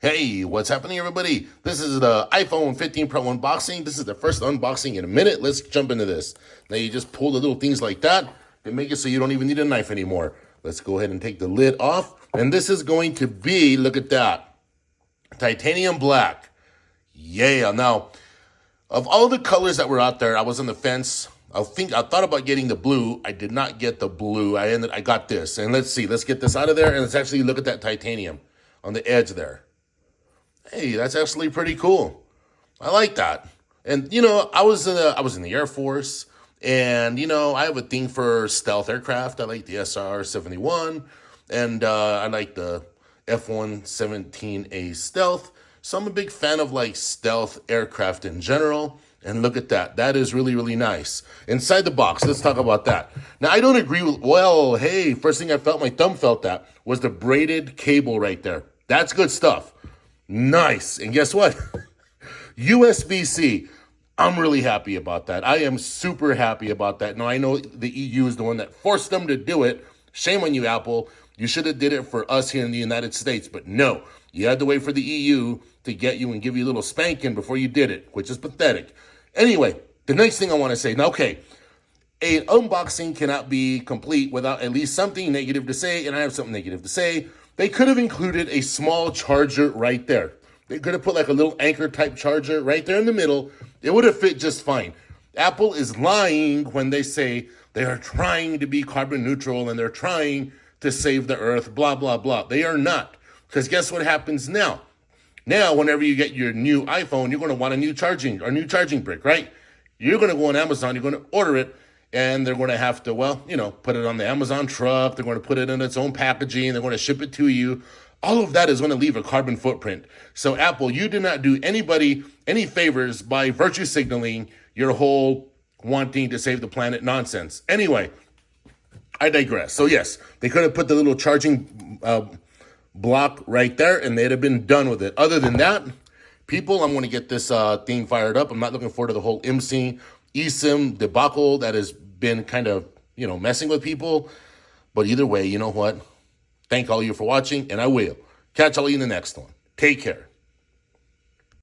Hey, what's happening, everybody? This is the iPhone 15 Pro unboxing. This is the first unboxing in a minute. Let's jump into this. Now, you just pull the little things like that and make it so you don't even need a knife anymore. Let's go ahead and take the lid off. And this is going to be, look at that, titanium black. Yeah. Now, of all the colors that were out there, I was on the fence. I thought about getting the blue. I did not get the blue. I got this. And let's see. Let's get this out of there. And let's actually look at that titanium on the edge there. Hey, that's actually pretty cool. I like that. And I was in the Air Force, and I have a thing for stealth aircraft. I like the SR-71, and I like the F-117A stealth. So I'm a big fan of like stealth aircraft in general. And look at that. That is really, really nice. Inside the box, let's talk about that. Now, I don't agree with, hey, first thing I felt, my thumb felt that, was the braided cable right there. That's good stuff. Nice. And guess what? USB-C. I'm really happy about that. I am super happy about that. Now, I know the EU is the one that forced them to do it. Shame on you, Apple. You should have did it for us here in the United States. But no, you had to wait for the EU to get you and give you a little spanking before you did it, which is pathetic. Anyway, the next thing I want to say, now, okay, an unboxing cannot be complete without at least something negative to say, and I have something negative to say. They could have included a small charger right there. They could have put like a little anchor type charger right there in the middle. It would have fit just fine. Apple is lying when they say they are trying to be carbon neutral and they're trying to save the earth, blah, blah, blah. They are not. Because guess what happens now? Now, whenever you get your new iPhone, you're going to want a new charging brick, right? You're going to go on Amazon, you're going to order it, and they're going to have to, put it on the Amazon truck. They're going to put it in its own packaging. They're going to ship it to you. All of that is going to leave a carbon footprint. So Apple, you did not do anybody any favors by virtue signaling your whole wanting to save the planet nonsense. Anyway, I digress. So yes, they could have put the little charging block right there and they'd have been done with it. Other than that, people, I'm going to get this thing fired up. I'm not looking forward to the whole eSIM debacle that has been kind of, messing with people. But either way, you know what? Thank all of you for watching, and I will catch all of you in the next one. Take care.